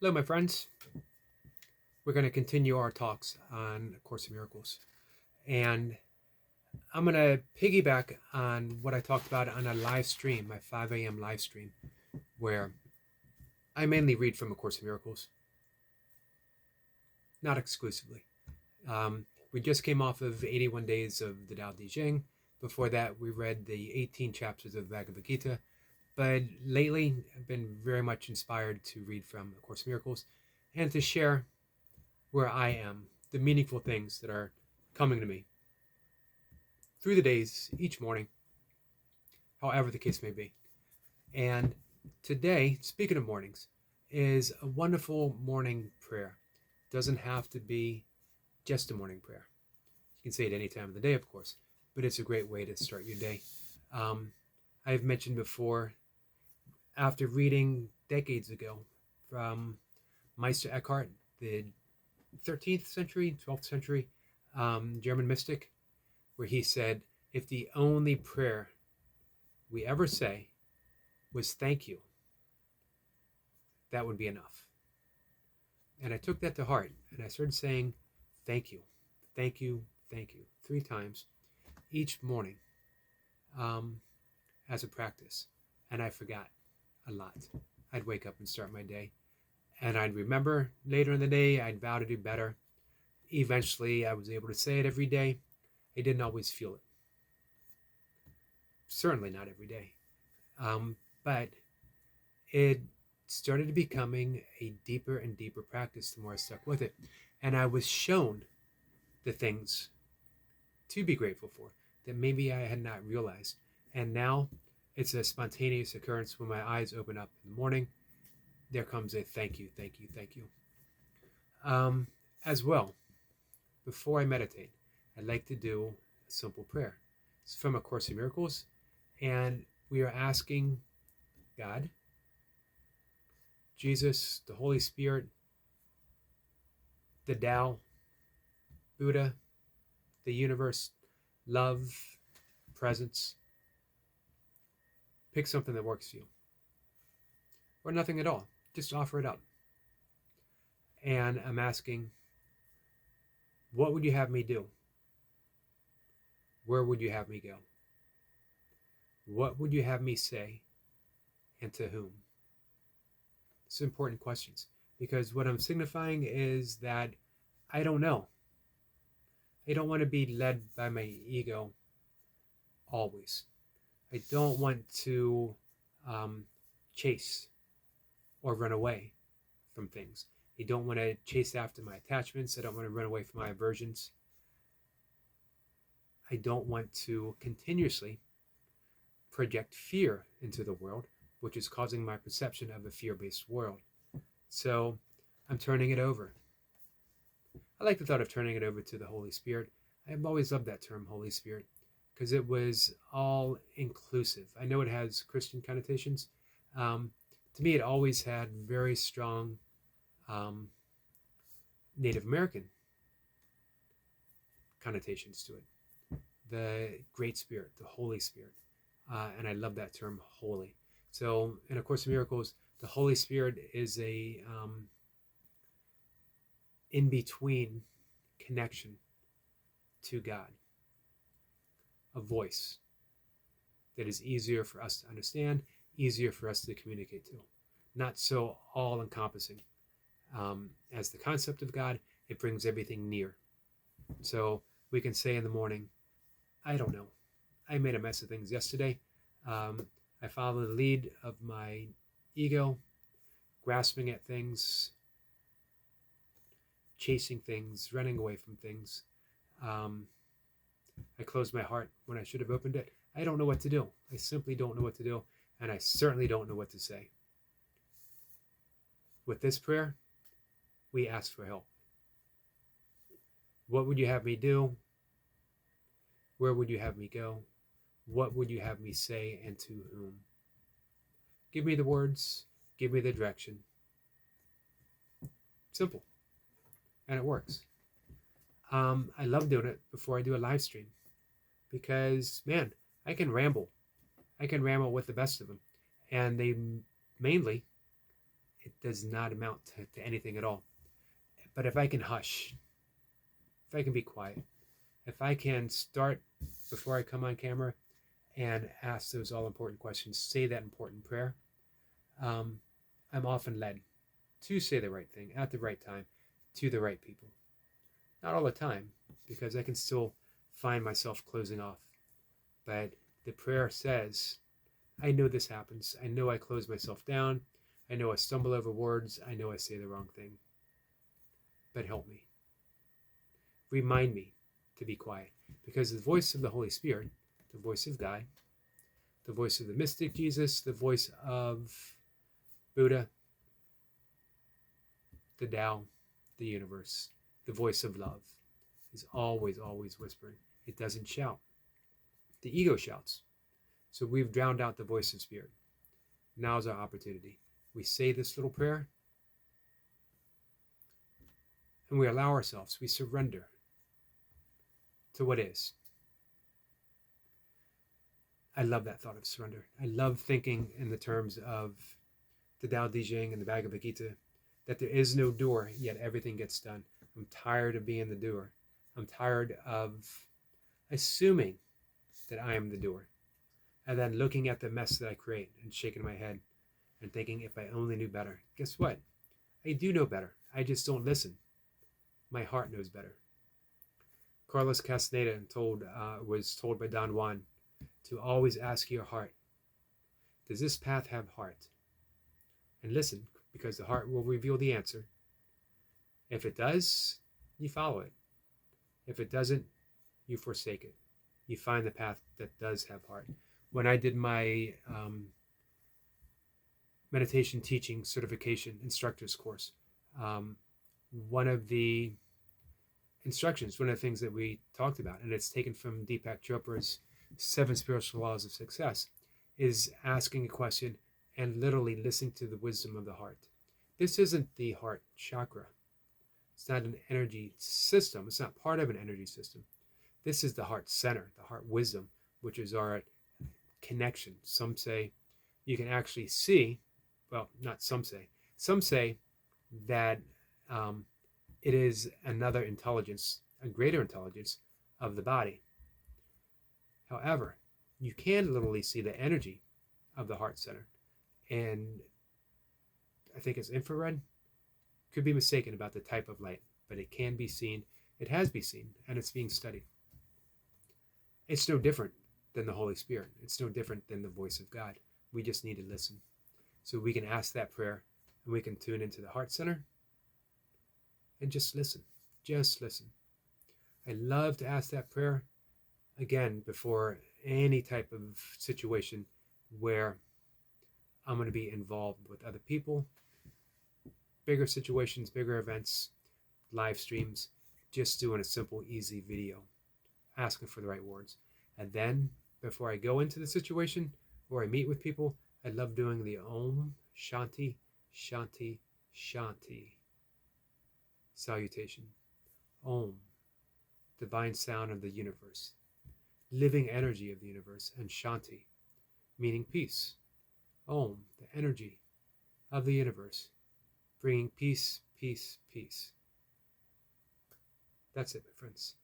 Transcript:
Hello, my friends. We're going to continue our talks on A Course in Miracles. And I'm going to piggyback on what I talked about on a live stream, my 5 a.m. live stream, where I mainly read from A Course in Miracles, not exclusively. We just came off of 81 days of the Tao Te Ching. Before that, we read the 18 chapters of the Bhagavad Gita. But lately, I've been very much inspired to read from A Course in Miracles and to share where I am, the meaningful things that are coming to me through the days, each morning, however the case may be. And today, speaking of mornings, is a wonderful morning prayer. It doesn't have to be just a morning prayer. You can say it any time of the day, of course, but it's a great way to start your day. I've mentioned before, after reading decades ago from Meister Eckhart, the 13th century, 12th century German mystic, where he said, if the only prayer we ever say was thank you, that would be enough. And I took that to heart and I started saying thank you, thank you, thank you 3 times each morning as a practice. And I forgot a lot. I'd wake up and start my day and I'd remember later in the day, I'd vow to do better. Eventually, I was able to say it every day. I didn't always feel it. Certainly not every day. But it started becoming a deeper and deeper practice the more I stuck with it. And I was shown the things to be grateful for that maybe I had not realized. And now it's a spontaneous occurrence when my eyes open up in the morning. There comes a thank you, thank you, thank you. As well, before I meditate, I'd like to do a simple prayer. It's from A Course in Miracles, and we are asking God, Jesus, the Holy Spirit, the Tao, Buddha, the universe, love, presence. Pick something that works for you. Or nothing at all. Just offer it up. And I'm asking, what would you have me do? Where would you have me go? What would you have me say? And to whom? It's important questions. Because what I'm signifying is that I don't know. I don't want to be led by my ego always. I don't want to chase or run away from things. I don't want to chase after my attachments. I don't want to run away from my aversions. I don't want to continuously project fear into the world, which is causing my perception of a fear-based world. So I'm turning it over. I like the thought of turning it over to the Holy Spirit. I've always loved that term, Holy Spirit, because it was all inclusive. I know it has Christian connotations. To me, it always had very strong Native American connotations to it. The Great Spirit, the Holy Spirit. And I love that term, holy. So in A Course in Miracles, the Holy Spirit is a in-between connection to God. A voice that is easier for us to understand, easier for us to communicate to. Not so all-encompassing. As the concept of God, it brings everything near. So we can say in the morning, I don't know. I made a mess of things yesterday. I followed the lead of my ego, grasping at things, chasing things, running away from things. I closed my heart when I should have opened it. I don't know what to do. I simply don't know what to do, and I certainly don't know what to say. With this prayer, we ask for help. What would you have me do? Where would you have me go? What would you have me say, and to whom? Give me the words. Give me the direction. Simple. And it works. I love doing it before I do a live stream because, man, I can ramble. I can ramble with the best of them. And they mainly, does not amount to anything at all. But if I can hush, if I can be quiet, if I can start before I come on camera and ask those all important questions, say that important prayer, I'm often led to say the right thing at the right time to the right people. Not all the time, because I can still find myself closing off. But the prayer says, I know this happens. I know I close myself down. I know I stumble over words. I know I say the wrong thing. But help me. Remind me to be quiet. Because the voice of the Holy Spirit, the voice of God, the voice of the mystic Jesus, the voice of Buddha, the Tao, the universe, the voice of love, is always, always whispering. It doesn't shout. The ego shouts. So we've drowned out the voice of spirit. Now's our opportunity. We say this little prayer and we allow ourselves, we surrender to what is. I love that thought of surrender. I love thinking in the terms of the Tao Te Ching and the Bhagavad Gita, that there is no door, yet everything gets done. I'm tired of being the doer. I'm tired of assuming that I am the doer. And then looking at the mess that I create and shaking my head and thinking, if I only knew better. Guess what? I do know better. I just don't listen. My heart knows better. Carlos Castaneda was told by Don Juan to always ask your heart, does this path have heart? And listen, because the heart will reveal the answer. If it does, you follow it. If it doesn't, you forsake it. You find the path that does have heart. When I did my meditation teaching certification instructor's course, one of the instructions, one of the things that we talked about, and it's taken from Deepak Chopra's 7 Spiritual Laws of Success, is asking a question and literally listening to the wisdom of the heart. This isn't the heart chakra. It's not an energy system. It's not part of an energy system. This is the heart center, the heart wisdom, which is our connection. Some say you can actually see, well, not some say that it is another intelligence, a greater intelligence of the body. However, you can literally see the energy of the heart center. And I think it's infrared. Could be mistaken about the type of light, but it can be seen. It has been seen, and it's being studied. It's no different than the Holy Spirit. It's no different than the voice of God. We just need to listen. So we can ask that prayer, and we can tune into the heart center and just listen. Just listen. I love to ask that prayer, again, before any type of situation where I'm going to be involved with other people, bigger situations, bigger events, live streams, just doing a simple, easy video, asking for the right words. And then, before I go into the situation or I meet with people, I love doing the Om Shanti, Shanti, Shanti salutation. Om, divine sound of the universe, living energy of the universe, and Shanti, meaning peace. Om, the energy of the universe, bringing peace, peace, peace. That's it, my friends.